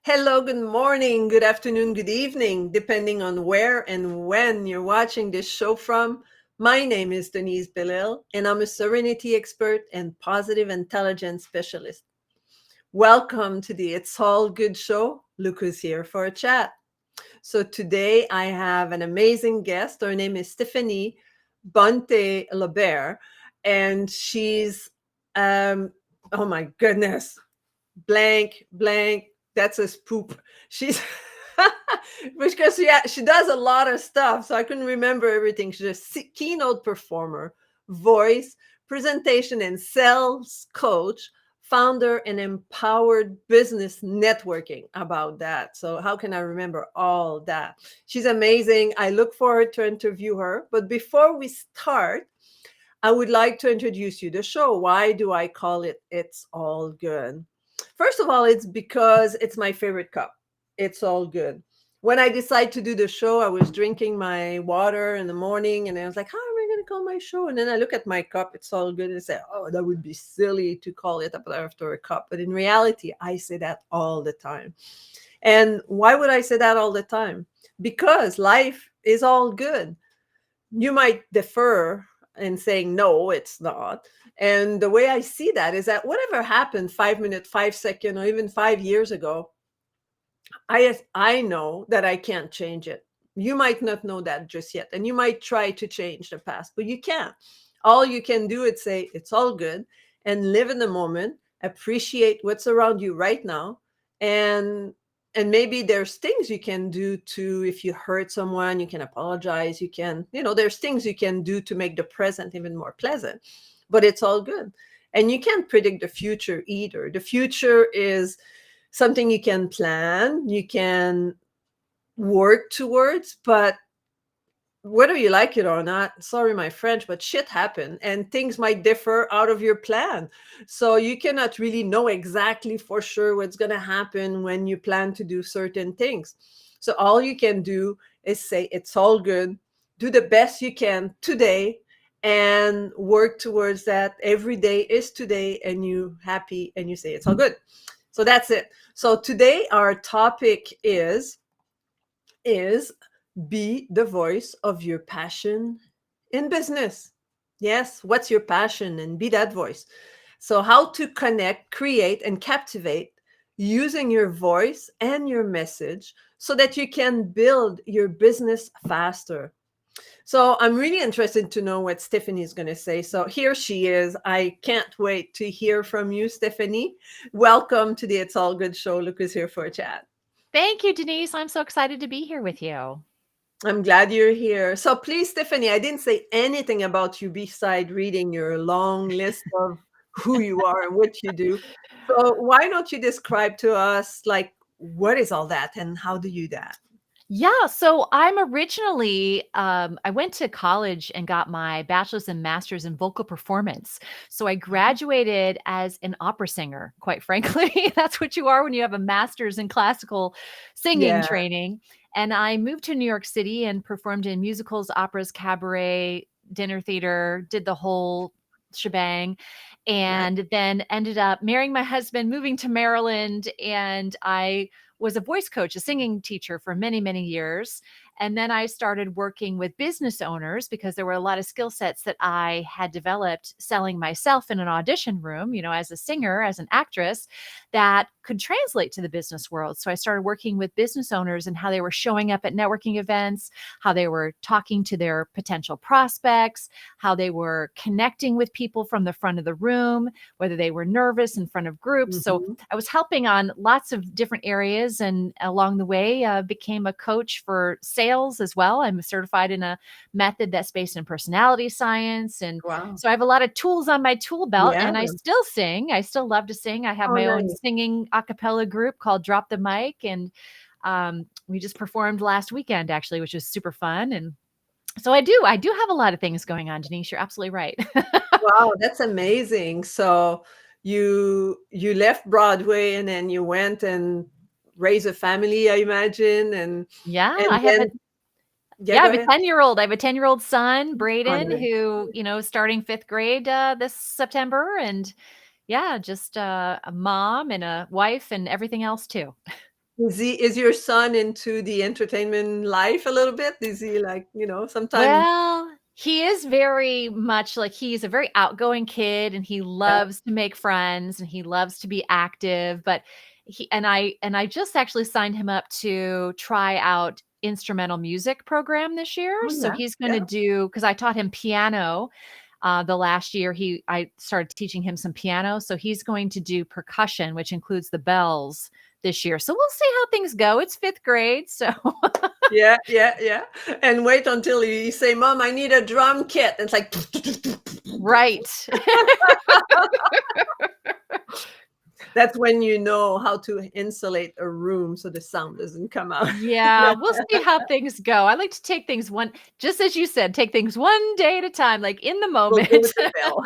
Hello, good morning, good afternoon, good evening, depending on where and when you're watching this show from. My name is Denise Belil, and I'm a serenity expert and positive intelligence specialist. Welcome to the It's All Good show. Look who's here for a chat. So today I have an amazing guest. Her name is Stephanie Bonte Lebair, and she's, um, oh my goodness, blank. That's a spoop. She's because she does a lot of stuff, so I couldn't remember everything. She's a keynote performer, voice, presentation, and sales coach, founder, and empowered business networking. About that, so how can I remember all that? She's amazing. I look forward to interview her. But before we start, I would like to introduce you to the show. Why do I call it It's All Good? First of all, it's because it's my favorite cup. It's all good. When I decided to do the show, I was drinking my water in the morning and I was like, how am I going to call my show? And then I look at my cup, it's all good, and I say, oh, that would be silly to call it up after a cup. But in reality, I say that all the time. And why would I say that all the time? Because life is all good. You might defer in saying no, it's not. And the way I see that is that whatever happened 5 minutes, 5 seconds, or even 5 years ago, I know that I can't change it. You might not know that just yet, and you might try to change the past, but you can't. All you can do is say it's all good and live in the moment, appreciate what's around you right now, and maybe there's things you can do to, if you hurt someone, you can apologize, you can, there's things you can do to make the present even more pleasant, but it's all good. And you can't predict the future either. The future is something you can plan, you can work towards, but whether you like it or not, sorry my French, but shit happen and things might differ out of your plan. So you cannot really know exactly for sure what's going to happen when you plan to do certain things. So all you can do is say it's all good, do the best you can today, and work towards that. Every day is today, and you happy and you say it's all good. So that's it. So today our topic is be the voice of your passion in business. Yes, what's your passion, and be that voice. So how to connect, create, and captivate using your voice and your message so that you can build your business faster. So I'm really interested to know what Stephanie is going to say. So here she is. I can't wait to hear from you, Stephanie. Welcome to the It's All Good show. Lucas here for a chat. Thank you, Denise. I'm so excited to be here with you. I'm glad you're here. So please, Stephanie, I didn't say anything about you beside reading your long list of who you are and what you do. So why don't you describe to us, like, what is all that and how do you do that? Yeah, so I went to college and got my bachelor's and master's in vocal performance. So I graduated as an opera singer, quite frankly. That's what you are when you have a master's in classical singing Yeah, training. And I moved to New York City and performed in musicals, operas, cabaret, dinner theater, did the whole shebang, right. and then ended up marrying my husband, moving to Maryland, and I was a voice coach, a singing teacher for many, many years. And then I started working with business owners because there were a lot of skill sets that I had developed selling myself in an audition room, as a singer, as an actress, that could translate to the business world. So I started working with business owners and how they were showing up at networking events, how they were talking to their potential prospects, how they were connecting with people from the front of the room, whether they were nervous in front of groups. So Hmm. I was helping on lots of different areas, and along the way, became a coach for sales as well. I'm certified in a method that's based in personality science, and Wow. so I have a lot of tools on my tool belt. Yeah. And I still sing. I still love to sing. I have Oh, my own nice. singing a cappella group called Drop the Mic, and we just performed last weekend actually, which was super fun. And so I do have a lot of things going on, Denise. You're absolutely right. Wow, that's amazing. So you left Broadway and then you went and raised a family, I imagine, Yeah, and I have a then yeah, Yeah, I go have a ahead. 10-year-old. I have a 10-year-old son, Oh, Braden, nice. who, is starting 5th grade, this September, and yeah, just, a mom and a wife and everything else too. Is your son into the entertainment life a little bit? Is he like, sometimes? Well, he is very much like he's a very outgoing kid and he Yeah. loves to make friends and he loves to be active, but I just actually signed him up to try out instrumental music program this year. Oh, So yeah. he's going to Yeah. do because I taught him piano the last year. I started teaching him some piano, so he's going to do percussion, which includes the bells this year. So we'll see how things go. It's fifth grade, so Yeah, yeah, yeah. And wait until you say, "Mom, I need a drum kit." And it's like, right. that's when you know how to insulate a room so the sound doesn't come out. Yeah, we'll see how things go. I like to take things just as you said, take things one day at a time, like in the We'll go moment. with the bell.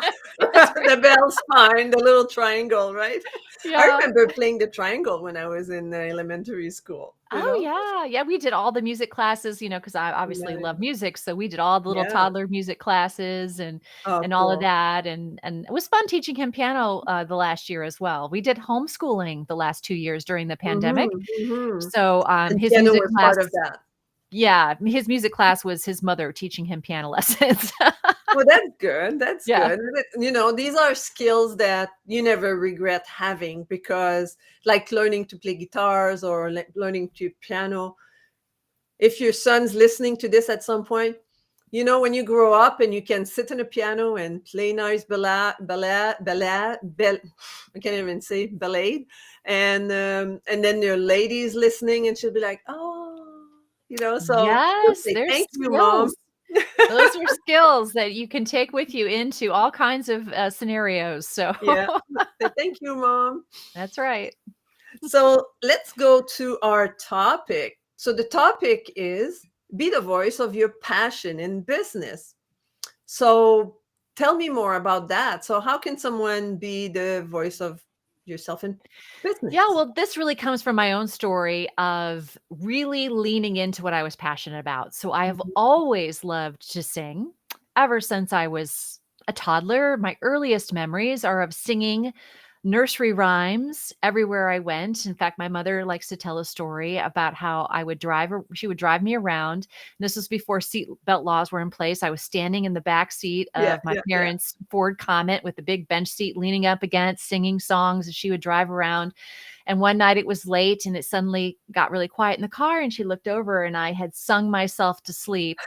That's right. The bell's fine, the little triangle, right? I Yeah. remember playing the triangle when I was in elementary school, you Oh, know? yeah. Yeah, we did all the music classes, because I obviously Yeah. love music, so we did all the little Yeah. toddler music classes Oh, and all of cool. that, and it was fun teaching him piano, the last year as well. We did homeschooling the last 2 years during the pandemic, Mhm, mhm. so, And his piano music was class part of that. yeah, his music class was his mother teaching him piano lessons. Well, that's good, that's Yeah. good. These are skills that you never regret having because like learning to play guitars or learning to piano, if your son's listening to this at some point, when you grow up and you can sit on a piano and play nice I can't even say ballet, and then your lady's listening and she'll be like, oh, so you'll Yes, say, there's thank you, mom. skills. Those are skills that you can take with you into all kinds of, scenarios, so Yeah, say, thank you, mom. that's right. So let's go to our topic. So the topic is be the voice of your passion in business. So tell me more about that. So how can someone be the voice of yourself in Yeah, business? well, this really comes from my own story of really leaning into what I was passionate about. So I have Mhm. always loved to sing ever since I was a toddler. My earliest memories are of singing nursery rhymes everywhere I went. In fact, my mother likes to tell a story about how she would drive me around. And this was before seat belt laws were in place. I was standing in the back seat Yeah, of my yeah, yeah. parents' Ford Comet with the big bench seat leaning up against, singing songs as she would drive around. And one night it was late and it suddenly got really quiet in the car. And she looked over and I had sung myself to sleep.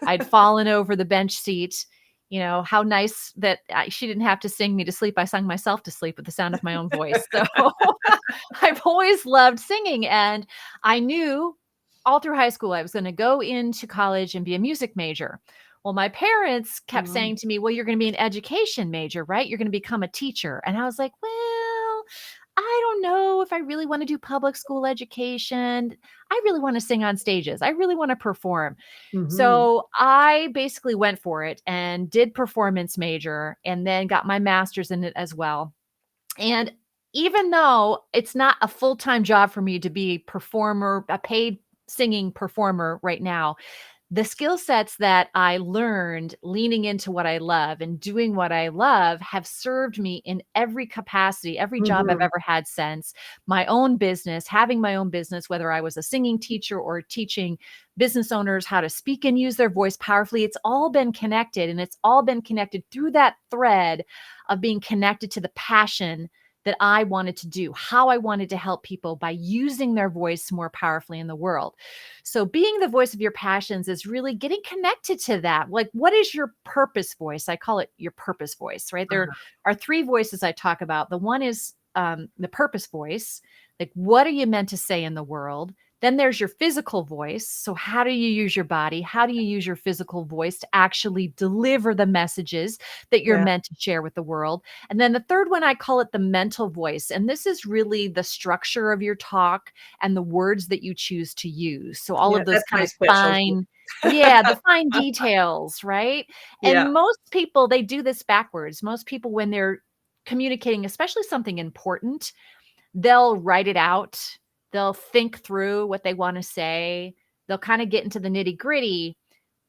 I'd fallen over the bench seat. How nice that she didn't have to sing me to sleep. I sung myself to sleep with the sound of my own voice. So I've always loved singing. And I knew all through high school I was going to go into college and be a music major. Well, my parents kept Mhm. saying to me, well, you're going to be an education major, right? You're going to become a teacher. And I was like, well, I don't know if I really want to do public school education. I really want to sing on stages. I really want to perform. Mhm. So I basically went for it and did performance major and then got my master's in it as well. And even though it's not a full-time job for me to be a paid singing performer right now, the skill sets that I learned leaning into what I love and doing what I love have served me in every capacity, every job I've Mhm. ever had since my own business, having my own business, whether I was a singing teacher or teaching business owners how to speak and use their voice powerfully. It's all been connected and it's all been connected through that thread of being connected to the passion that I wanted to do, how I wanted to help people by using their voice more powerfully in the world. So, being the voice of your passions is really getting connected to that. Like, what is your purpose voice? I call it your purpose voice, right? There Uh-huh. are three voices I talk about. The one is the purpose voice. Like, what are you meant to say in the world? Then there's your physical voice. So, how do you use your body? How do you use your physical voice to actually deliver the messages that you're Yeah. meant to share with the world? And then the third one, I call it the mental voice. And this is really the structure of your talk and the words that you choose to use. So all Yeah, of those that's kind my of specialty. the fine details, right? Yeah. And most people, they do this backwards. Most people, when they're communicating, especially something important, they'll write it out. They'll think through what they want to say. They'll kind of get into the nitty gritty.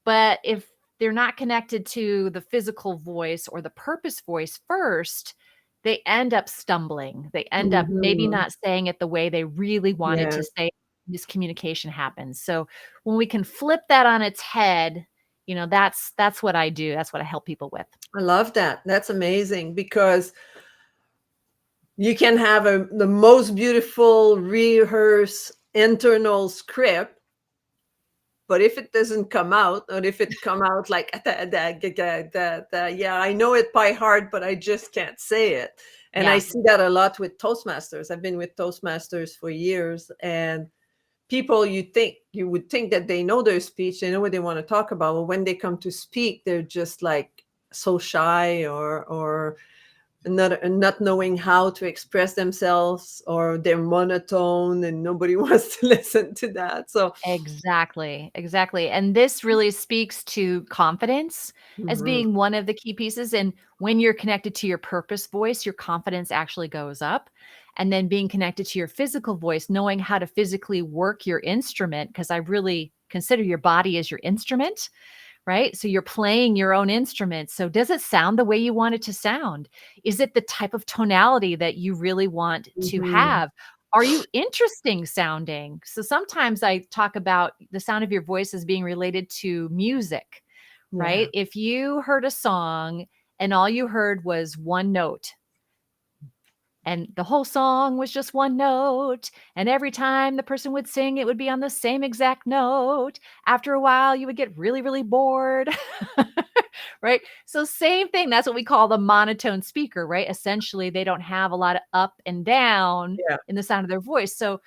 But if they're not connected to the physical voice or the purpose voice first, they end up stumbling. They end up maybe Mhm. not saying it the way they really wanted Yeah, to say. Miscommunication happens. So when we can flip that on its head, that's what I do. That's what I help people with. I love that. That's amazing because you can have the most beautiful rehearse internal script, but if it doesn't come out, or if it come out like yeah, I know it by heart, but I just can't say it. And I Yeah, see that a lot with Toastmasters. I've been with Toastmasters for years, and people, you would think that they know their speech, they know what they want to talk about, but when they come to speak, they're just like so shy, or not knowing how to express themselves, or they're monotone and nobody wants to listen to that. So exactly. Exactly. And this really speaks to confidence as mhm, being one of the key pieces. And when you're connected to your purpose voice, your confidence actually goes up. And then being connected to your physical voice, knowing how to physically work your instrument, because I really consider your body as your instrument. Right? So you're playing your own instrument. So does it sound the way you want it to sound? Is it the type of tonality that you really want to mhm, have? Are you interesting sounding? So sometimes I talk about the sound of your voice as being related to music, yeah, right? If you heard a song and all you heard was one note, and the whole song was just one note, and every time the person would sing, it would be on the same exact note. After a while, you would get really, really bored. Right? So same thing, that's what we call the monotone speaker, right? Essentially, they don't have a lot of up and down yeah, in the sound of their voice. So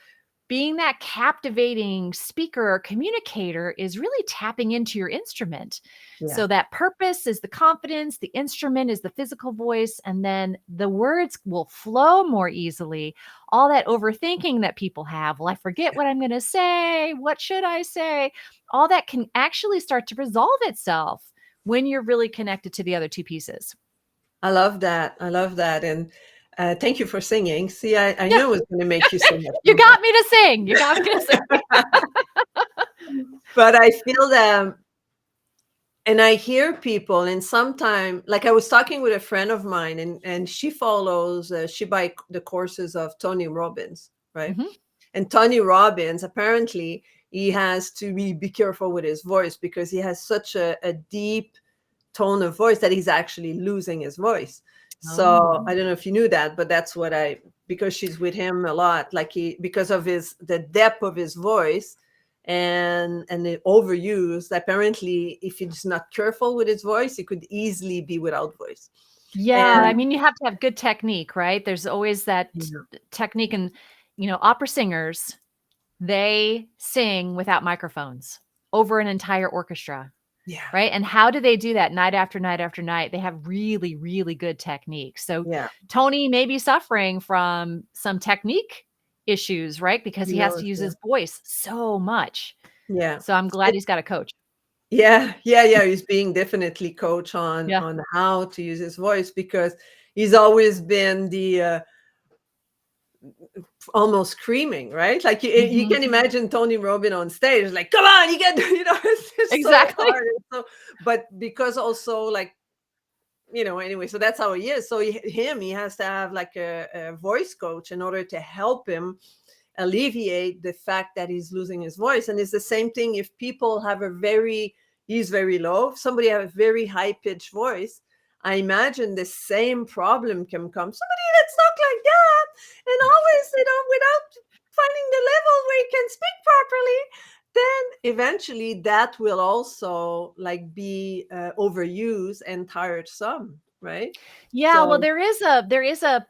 being that captivating speaker or communicator is really tapping into your instrument. yeah. So that purpose is the confidence, the instrument is the physical voice, and then the words will flow more easily. All that overthinking that people have, well, I forget what I'm going to say. What should I say? All that can actually start to resolve itself when you're really connected to the other two pieces. I love that. I love that. And thank you for singing. See, I Yeah, knew it was going to make you sing at you some point. got me to sing. You got me to sing. But I feel that, and I hear people, and sometimes, like I was talking with a friend of mine, and she follows, she buy the courses of Tony Robbins, right? Mhm. And Tony Robbins, apparently, he has to be careful with his voice because he has such a deep tone of voice that he's actually losing his voice. So Oh. I don't know if you knew that, but that's what because she's with him a lot, like because of the depth of his voice, and the overuse, apparently, if he's not careful with his voice, he could easily be without voice. Yeah, I And mean, you have to have good technique, right? There's always that yeah, technique and, opera singers, they sing without microphones over an entire orchestra, yeah, right? And how do they do that night after night after night? They have really, really good technique. So yeah, Tony may be suffering from some technique issues, right? Because he he has to knows, use yeah, his voice so much. yeah. So I'm glad he's got a coach. Yeah, yeah, yeah. He's being definitely coach Yeah. on how to use his voice, because he's always been the almost screaming, right? Like you Mhm. can imagine Tony Robbins on stage, like, come on, you get, it's just so Exactly. hard. So, but because also, like, anyway, so that's how he is. So he has to have like a voice coach in order to help him alleviate the fact that he's losing his voice. And it's the same thing if people have he's very low, if somebody have a very high pitched voice. I imagine the same problem can come. Somebody that's not like that, and always, without finding the level where he can speak properly, then eventually that will also like be overused and tiresome, right? Yeah, well, So, there is a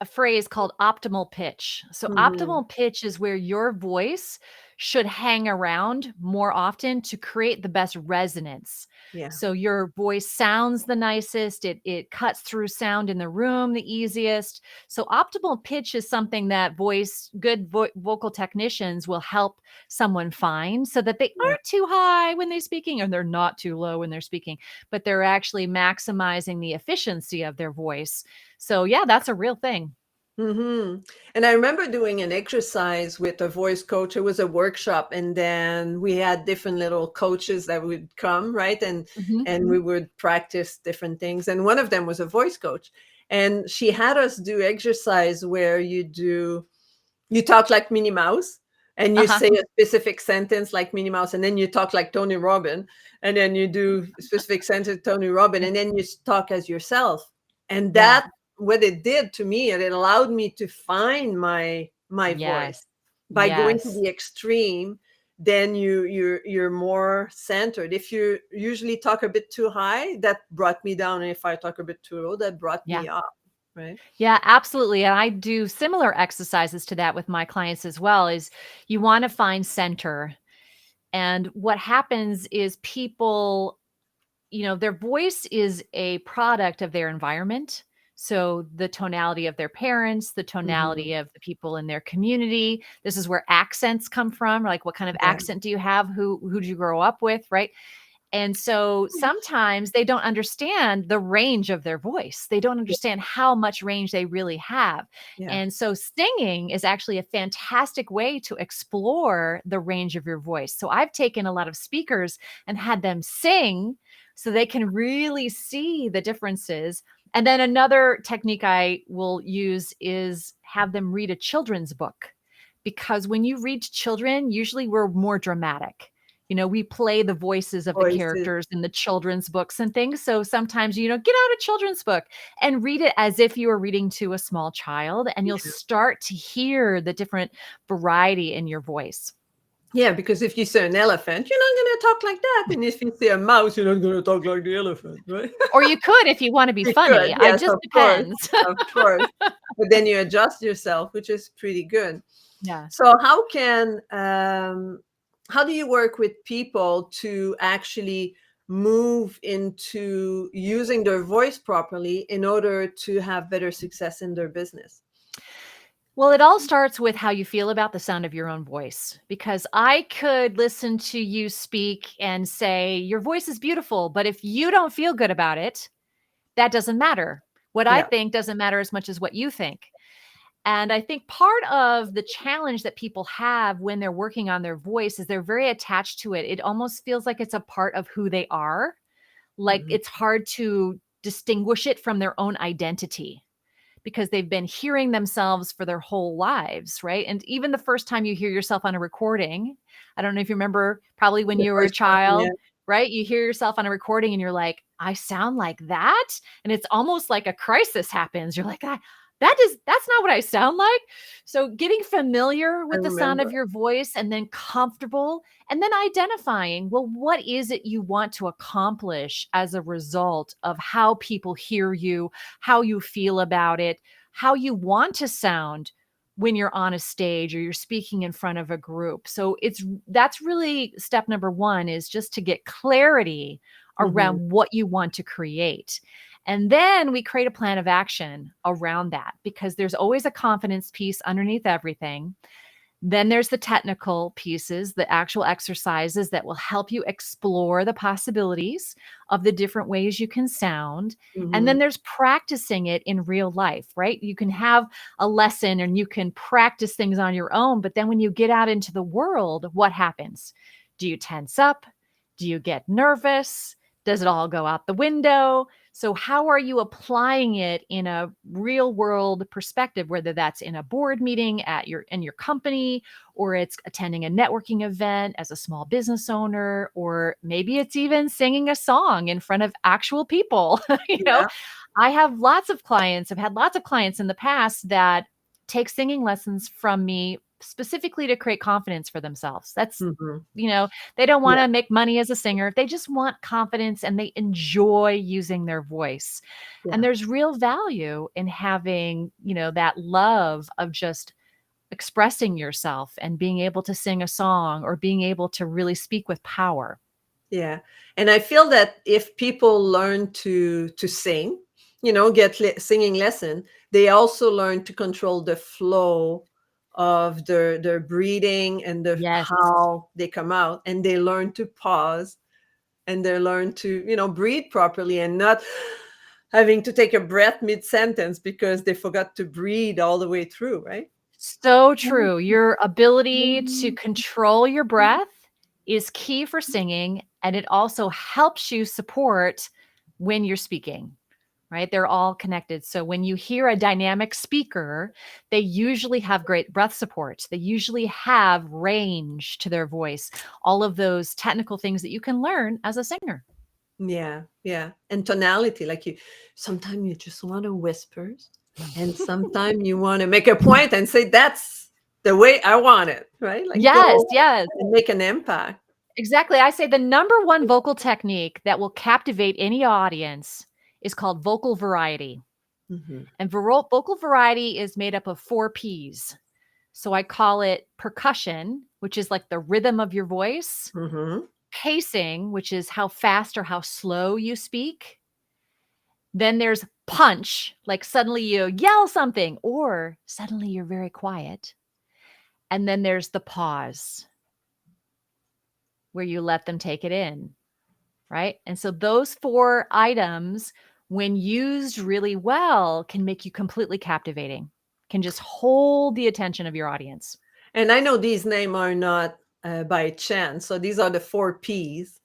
phrase called optimal pitch. So mhm, optimal pitch is where your voice should hang around more often to create the best resonance. yeah, So your voice sounds the nicest, it cuts through sound in the room the easiest. So optimal pitch is something that vocal technicians will help someone find so that they yeah. aren't too high when they're speaking and they're not too low when they're speaking, but they're actually maximizing the efficiency of their voice. So yeah, that's a real thing. And I remember doing an exercise with a voice coach. It was a workshop, and then we had different little coaches that would come, right? And Mhm. we would practice different things. And one of them was a voice coach. And she had us do exercise where you talk like Minnie Mouse, and you Uh-huh. say a specific sentence like Minnie Mouse, and then you talk like Tony Robbins, and then you do specific sentence Tony Robbins, Yeah. and then you talk as yourself. And Yeah. that, what it did to me, it allowed me to find my voice. Yes. By going to Yes. the extreme, then you're more centered. If you usually talk a bit too high, that brought me down, and if I talk a bit too low, that brought Yeah. me up, right? Yeah, absolutely. And I do similar exercises to that with my clients as well, is you want to find center. And what happens is people, their voice is a product of their environment. So the tonality of their parents, the Hmm. tonality of the people in their community. This is where accents come from. Like, what kind of Yeah. accent do you have? Who did you grow up with? Right. And so sometimes they don't understand the range of their voice. They don't understand how much range they really have. Yeah. And so singing is actually a fantastic way to explore the range of your voice. So I've taken a lot of speakers and had them sing so they can really see the differences. And then another technique I will use is have them read a children's book. Because when you read to children, usually we're more dramatic. We play the voices of the Voices. characters in the children's books and things. So sometimes, get out a children's book and read it as if you were reading to a small child, and you'll Yeah. start to hear the different variety in your voice. Yeah, because if you say an elephant, you're not going to talk like that. And if you say a mouse, you're not going to talk like the elephant, right? Or you could if you want to be You could, funny. It yes, just of course, depends. of course. But then you adjust yourself, which is pretty good. Yeah. So how do you work with people to actually move into using their voice properly in order to have better success in their business? Well, it all starts with how you feel about the sound of your own voice, because I could listen to you speak and say, your voice is beautiful, but if you don't feel good about it, that doesn't matter. What I Yeah. think doesn't matter as much as what you think. And I think part of the challenge that people have when they're working on their voice is they're very attached to it. It almost feels like it's a part of who they are. Like, Mhm. it's hard to distinguish it from their own identity because they've been hearing themselves for their whole lives, right? And even the first time you hear yourself on a recording, I don't know if you remember, probably when The you were a first time, yeah. child, right? You hear yourself on a recording and you're like, I sound like that. And it's almost like a crisis happens. You're like, that's not what I sound like. So getting familiar I with the sound of remember. your voice and then comfortable and then identifying, well, what is it you want to accomplish as a result of how people hear you, how you feel about it, how you want to sound when you're on a stage or you're speaking in front of a group. So that's really step number 1, is just to get clarity Mhm. around what you want to create. And then we create a plan of action around that, because there's always a confidence piece underneath everything. Then there's the technical pieces, the actual exercises that will help you explore the possibilities of the different ways you can sound. And then Mhm. there's practicing it in real life, right? You can have a lesson and you can practice things on your own. But then when you get out into the world, what happens? Do you tense up? Do you get nervous? Does it all go out the window? So, how are you applying it in a real world perspective, whether that's in a board meeting in your company, or it's attending a networking event as a small business owner, or maybe it's even singing a song in front of actual people? you know, Yeah. I have lots of clients, I've had lots of clients in the past that take singing lessons from me specifically to create confidence for themselves. Mhm. You know, they don't Yeah. want to make money as a singer. They just want confidence and they enjoy using their voice. And Yeah. there's real value in having, that love of just expressing yourself and being able to sing a song or being able to really speak with power. Yeah. And I feel that if people learn to sing, get singing lesson, they also learn to control the flow of their breathing and the Yes. how they come out, and they learn to pause, and they learn to, breathe properly and not having to take a breath mid-sentence because they forgot to breathe all the way through, right? So true. Your ability to control your breath is key for singing, and it also helps you support when you're speaking. right? They're all connected. So when you hear a dynamic speaker, they usually have great breath support. They usually have range to their voice, all of those technical things that you can learn as a singer. Yeah, yeah. And tonality, like sometimes you just want to whisper, and sometimes you want to make a point and say, that's the way I want it, right? Like Yes, go yes. and make an impact. Exactly. I say the number one vocal technique that will captivate any audience is called vocal variety. Hmm. And vocal variety is made up of 4 P's. So I call it percussion, which is like the rhythm of your voice, Hmm. pacing, which is how fast or how slow you speak. Then there's punch, like suddenly you yell something or suddenly you're very quiet. And then there's the pause, where you let them take it in, right? And so those 4 items, when used really well, can make you completely captivating, can just hold the attention of your audience. And I know these names are not by chance. So these are the 4 P's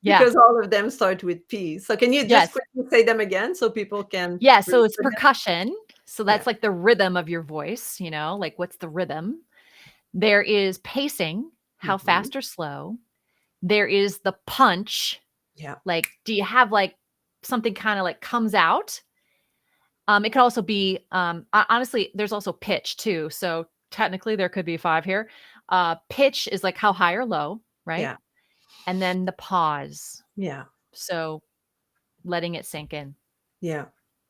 Yeah. because all of them start with P. So can you just Yes. quickly say them again so people can Yeah. So remember it's them? percussion. So Yeah. that's like the rhythm of your voice, like what's the rhythm? There is pacing, how Hmm. fast or slow. There is the punch. Yeah. Like, do you have like something kind of like comes out? It could also be, honestly, there's also pitch too. So technically there could be 5 here. Pitch is like how high or low, right? Yeah. And then the pause. Yeah. So letting it sink in. Yeah.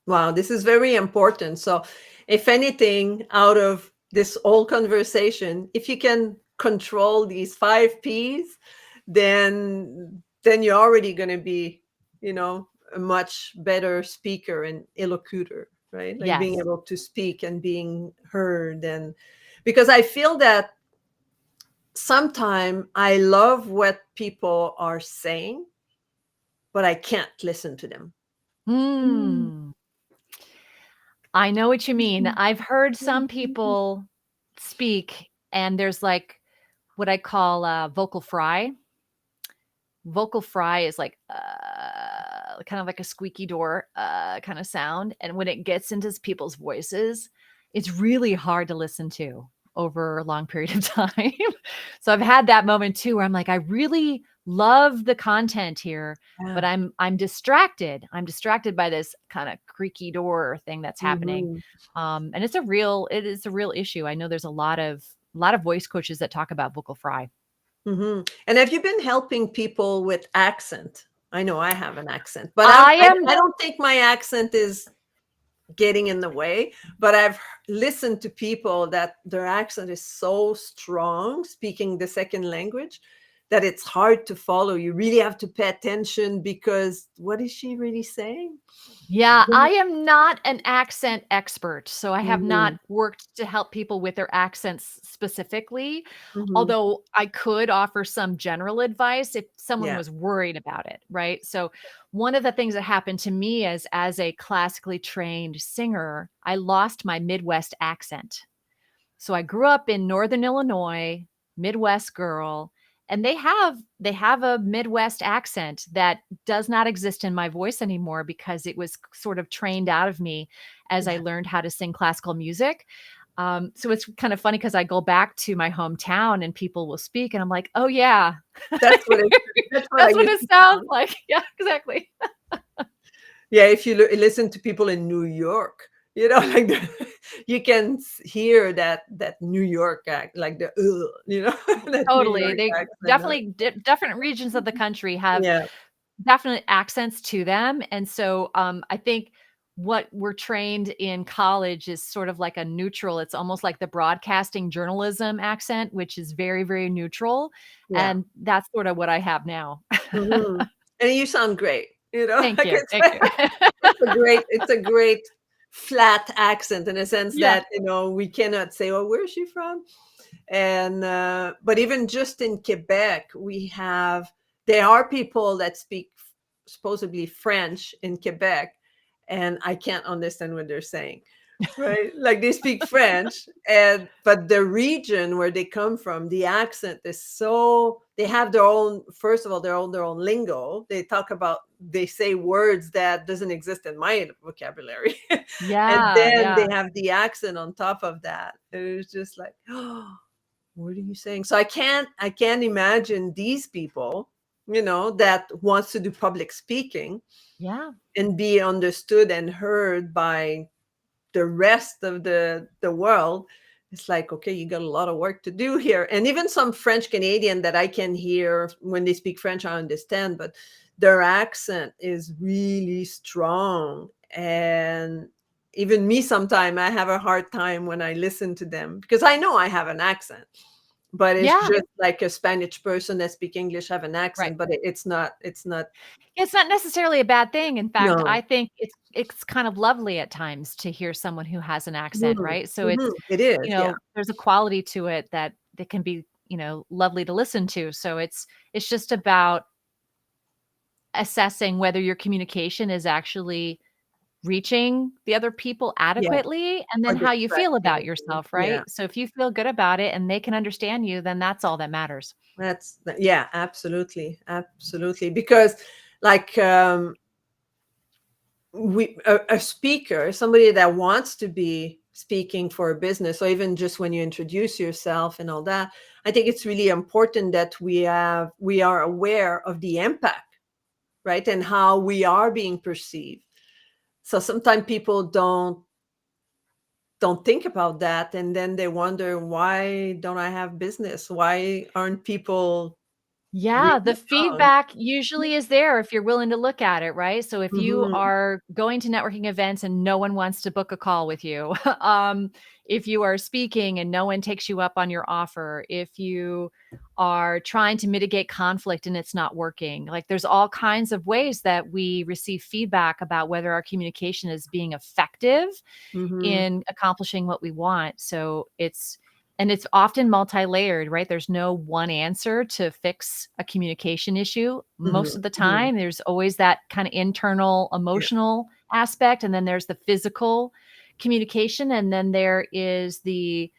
Wow, this is very important. So, if anything, out of this whole conversation, if you can control these 5 P's, then you're already going to be, a much better speaker and elocutor, right? Like being Yes. able to speak and being heard. And because I feel that sometimes I love what people are saying, but I can't listen to them. Hmm. I know what you mean. I've heard some people speak and there's like what I call vocal fry. Vocal fry is like kind of like a squeaky door kind of sound. And when it gets into people's voices, it's really hard to listen to over a long period of time. So I've had that moment too where I'm like, I really love the content here, but Yeah. I'm distracted. I'm distracted by this kind of creaky door thing that's happening. Mhm. And it is a real issue. I know there's a lot of voice coaches that talk about vocal fry. Mhm. And have you been helping people with accent? I know I have an accent, but I am I don't think my accent is getting in the way, but I've listened to people that their accent is so strong, speaking the second language, that it's hard to follow. You really have to pay attention because what is she really saying? Yeah, I am not an accent expert, so I have not Mhm. worked to help people with their accents specifically, Mhm. although I could offer some general advice if someone Yeah. was worried about it, right? So one of the things that happened to me as a classically trained singer, I lost my Midwest accent. So I grew up in Northern Illinois, Midwest girl, and they have a Midwest accent that does not exist in my voice anymore because it was sort of trained out of me as I Yeah. learned how to sing classical music. So it's kind of funny because I go back to my hometown and people will speak and I'm like, oh yeah, That's what that's what I that's what used it to sounds sound. like. Yeah, exactly. Yeah, if you listen to people in New York, like you can hear that New York act, like that New Totally. York They accent. definitely different regions of the country have Yeah, definite accents to them. And so I think what we're trained in college is sort of like a neutral, it's almost like the broadcasting journalism accent, which is very, very neutral. yeah. And that's sort of what I have now. Mhm. And you sound great. Thank Like you. Thank you. it's a great flat accent in a sense Yeah. that we cannot say, "Oh, where is she from?" And but even just in Quebec, there are people that speak supposedly French in Quebec, and I can't understand what they're saying. Right, like they speak French, but the region where they come from, the accent is so, they have their own, first of all, their own lingo. They talk about they say words that doesn't exist in my vocabulary. And Yeah, then they yeah, have the accent on top of that. It was just like, oh, what are you saying? So I can't imagine these people, that wants to do public speaking yeah, and be understood and heard by the rest of the world. It's like, okay, you got a lot of work to do here. And even some French Canadian that I can hear when they speak French, I understand, but their accent is really strong. And even me, sometimes I have a hard time when I listen to them because I know I have an accent, but it's yeah. just like a Spanish person that speak English have an Right. accent, but it's not. It's not necessarily a bad thing. In fact, I No. think it's kind of lovely at times to hear someone who has an accent, Mhm. right? So Mhm. it's, It is, yeah. there's a quality to it that can be, lovely to listen to. So it's just about assessing whether your communication is actually reaching the other people Yeah, adequately, and for then the how you feel correct about energy. yourself, Yeah. right? So if you feel good about it and they can understand you, then that's all that matters. Yeah, absolutely, absolutely. Because, like, a speaker, somebody that wants to be speaking for a business, or even just when you introduce yourself and all that, I think it's really important that we are aware of the impact, right, and how we are being perceived. So sometimes people don't think about that, and then they wonder, why don't I have business? Why aren't people Yeah, the reaching out? feedback usually is there if you're willing to look at it, right? So if you Mhm, are going to networking events and no one wants to book a call with you, if you are speaking and no one takes you up on your offer, if you are trying to mitigate conflict and it's not working, like there's all kinds of ways that we receive feedback about whether our communication is being effective mhm, in accomplishing what we want. So it's often multi-layered, right? There's no one answer to fix a communication issue. Most mhm, of the mhm. time, there's always that kind of internal Yeah, emotional aspect, and then there's the physical communication, and then there is the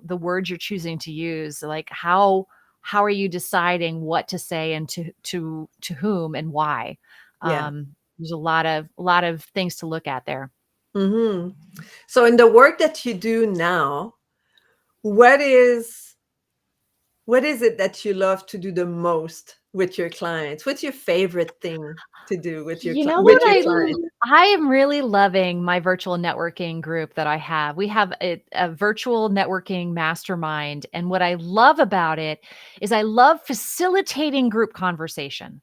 words you're choosing to use. Like how are you deciding what to say and to whom and why? yeah. There's a lot of things to look at there. Mhm. So in the work that you do now, what is what is it that you love to do the most with your clients? What's your favorite thing to do with your You know with what your clients? I am really loving my virtual networking group that I have. We have a virtual networking mastermind, and what I love about it is I love facilitating group conversation.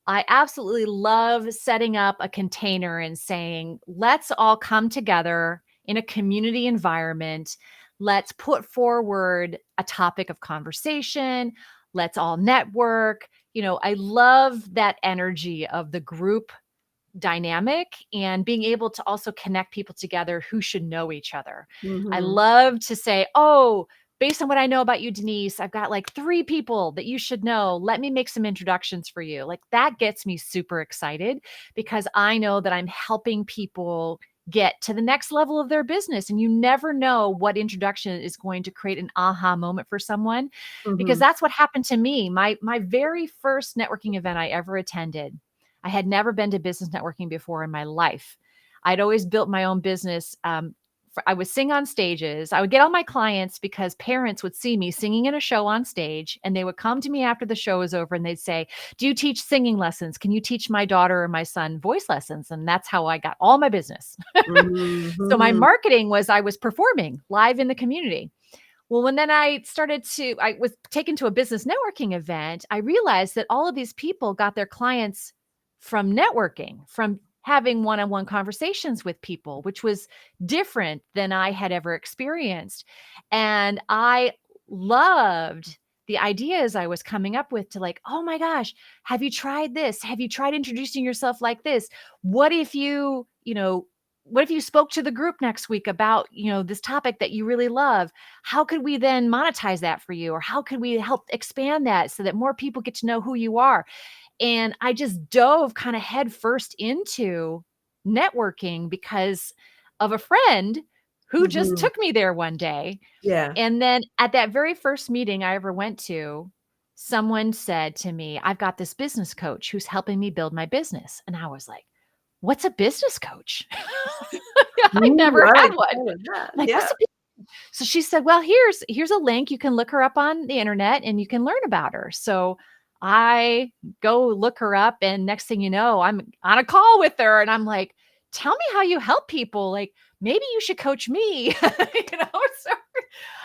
I absolutely love setting up a container and saying, let's all come together in a community environment. Let's put forward a topic of conversation. Let's all network. I love that energy of the group dynamic and being able to also connect people together who should know each other. I Mhm, love to say, oh, based on what I know about you, Denise, I've got like 3 people that you should know. Let me make some introductions for you. Like that gets me super excited because I know that I'm helping people get to the next level of their business. And you never know what introduction is going to create an aha moment for someone, because mhm, that's what happened to me. My very first networking event I ever attended, I had never been to business networking before in my life. I'd always built my own business. I would sing on stages. I would get all my clients because parents would see me singing in a show on stage, and they would come to me after the show was over and they'd say, "Do you teach singing lessons? Can you teach my daughter or my son voice lessons?" And that's how I got all my business. mhm, So my mhm, marketing was I was performing live in the community. Well, when then I was taken to a business networking event, I realized that all of these people got their clients from networking, from having one on one conversations with people, which was different than I had ever experienced. And I loved the ideas I was coming up with to like, oh my gosh, have you tried this? Have you tried introducing yourself like this? What if what if you spoke to the group next week about, this topic that you really love? How could we then monetize that for you? Or how could we help expand that so that more people get to know who you are? And I just dove kind of head first into networking because of a friend who just mhm. took me there one day. Yeah. And then at that very first meeting I ever went to, someone said to me, I've got this business coach who's helping me build my business. And I was like, what's a business coach? I Ooh, never I had like one. all of that. Like, Yeah, what's a so she said, well, here's a link. You can look her up on the internet and you can learn about her. So I go look her up, and next thing you know, I'm on a call with her, and I'm like, tell me how you help people. Like, maybe you should coach me.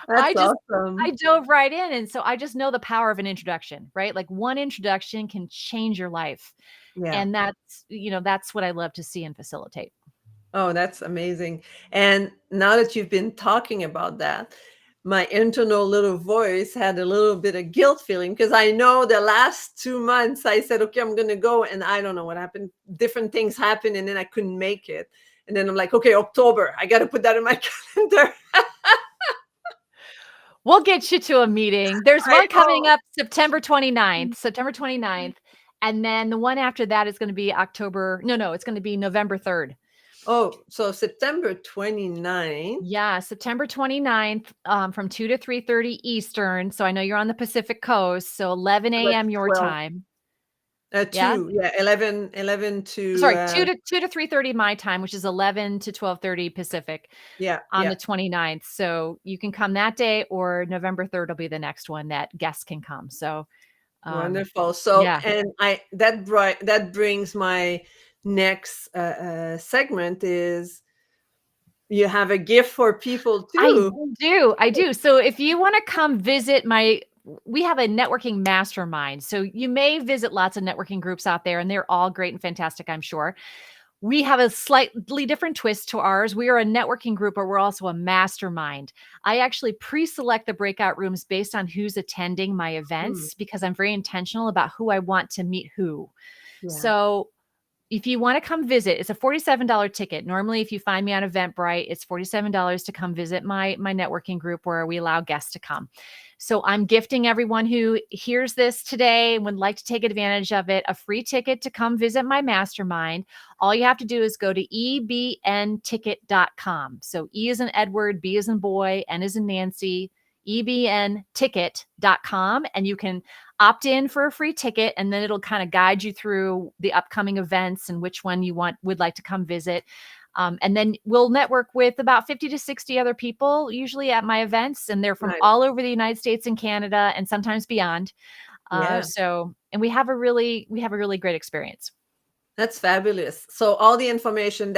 So I that's just I awesome. dove right in. And so I just know the power of an introduction, right? Like one introduction can change your life. Yeah. And that's what I love to see and facilitate. Oh, that's amazing. And now that you've been talking about that, my internal little voice had a little bit of guilt feeling because I know the last 2 months I said, okay, I'm going to go. And I don't know what happened. Different things happened and then I couldn't make it. And then I'm like, okay, October, I got to put that in my calendar. We'll get you to a meeting. There's I one coming know. up September 29th. And then the one after that is going to be it's going to be November 3rd. Oh, so September 29th. Yeah, September 29th, from 2 to 3:30 Eastern. So I know you're on the Pacific Coast, so 11 That's a.m. your 12. time. Yeah. 2, yeah, 11 to, Sorry, 2 to 3:30 my time, which is 11 to 12:30 Pacific yeah, on yeah. the 29th. So you can come that day, or November 3rd will be the next one that guests can come. So, Wonderful. So, yeah. and that brings my next segment is you have a gift for people I too. I do. So if you wanna come visit we have a networking mastermind. So you may visit lots of networking groups out there, and they're all great and fantastic, I'm sure. We have a slightly different twist to ours. We are a networking group, but we're also a mastermind. I actually pre-select the breakout rooms based on who's attending my Mm, events because I'm very intentional about who I want to meet who. yeah, So if you want to come visit, it's a $47 ticket. Normally, if you find me on Eventbrite, it's $47 to come visit my networking group where we allow guests to come. So I'm gifting everyone who hears this today and would like to take advantage of it a free ticket to come visit my mastermind. All you have to do is go to ebnticket.com. So E is in Edward, B is in boy, N is in Nancy, ebnticket.com, and you can opt in for a free ticket, and then it'll kind of guide you through the upcoming events and which one you would like to come visit. And then we'll network with about 50 to 60 other people, usually at my events, and they're from nice. all over the United States and Canada, and sometimes beyond. Yeah, And we have a really great experience. that's fabulous. So all that information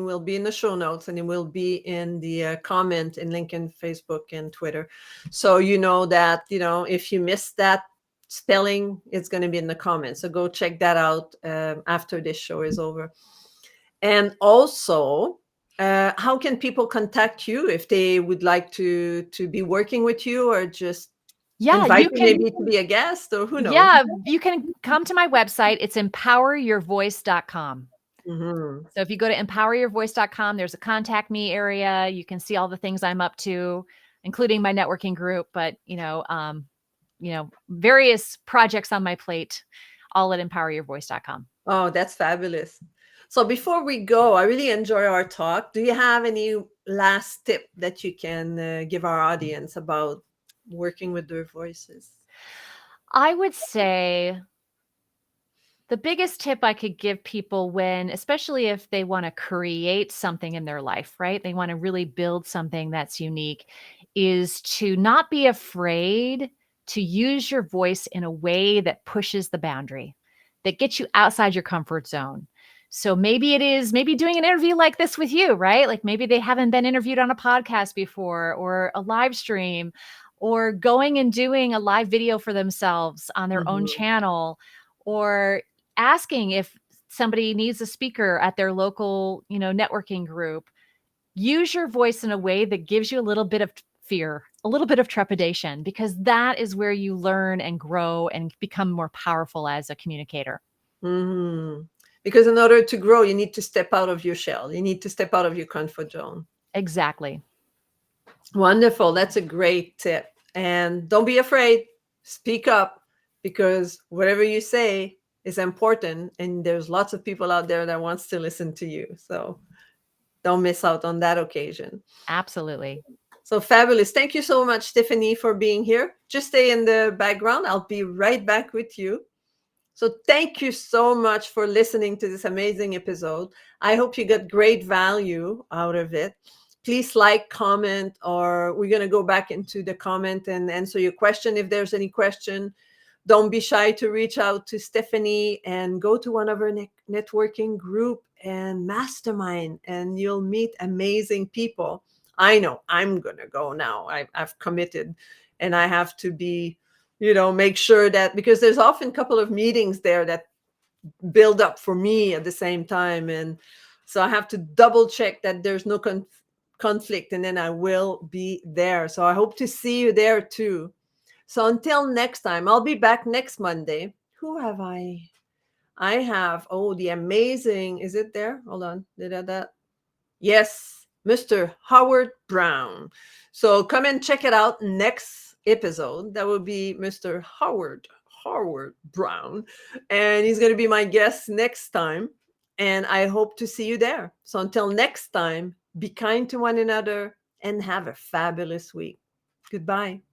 will be in the show notes and it will be in the comment and link in Facebook and Twitter. So you know that, if you missed that spelling, it's going to be in the comments. So go check that out after this show is over. And also, how can people contact you if they would like to be working with you or just Yeah, invite you you can maybe to be a guest or who knows? yeah, you can come to my website. It's empoweryourvoice.com. Hmm. So if you go to empoweryourvoice.com, there's a contact me area. You can see all the things I'm up to, including my networking group, but various projects on my plate, all at empoweryourvoice.com. Oh, that's fabulous. So before we go, I really enjoy our talk. Do you have any last tip that you can give our audience about working with their voices? I would say the biggest tip I could give people especially if they want to create something in their life, right? They want to really build something that's unique, is to not be afraid to use your voice in a way that pushes the boundary, that gets you outside your comfort zone. So maybe doing an interview like this with you, right? Like maybe they haven't been interviewed on a podcast before or a live stream, or going and doing a live video for themselves on their own Mhm. channel, or asking if somebody needs a speaker at their local, networking group. Use your voice in a way that gives you a little bit of fear, a little bit of trepidation, because that is where you learn and grow and become more powerful as a communicator. Mhm. Because in order to grow, you need to step out of your shell. You need to step out of your comfort zone. Exactly. Wonderful. That's a great tip. And don't be afraid. Speak up because whatever you say is important and there's lots of people out there that wants to listen to you. So don't miss out on that occasion. Absolutely. So fabulous. Thank you so much, Stephanie, for being here. just stay in the background. I'll be right back with you. So thank you so much for listening to this amazing episode. I hope you got great value out of it. Please like, comment, or we're going to go back into the comment and answer your question. If there's any question, don't be shy to reach out to Stephanie and go to one of her networking group and mastermind, and you'll meet amazing people. I know I'm going to go now. I've committed, and I have to be, make sure that, because there's often a couple of meetings there that build up for me at the same time. And so I have to double check that there's no conflict, and then I will be there. So I hope to see you there too. So until next time, I'll be back next Monday. Who have I? I have, the amazing, is it there? Hold on. Did I that? Yes, Mr. Howard Brown. So come and check it out next episode. That will be Mr. Howard Brown. And he's going to be my guest next time. And I hope to see you there. So until next time, be kind to one another and have a fabulous week. Goodbye.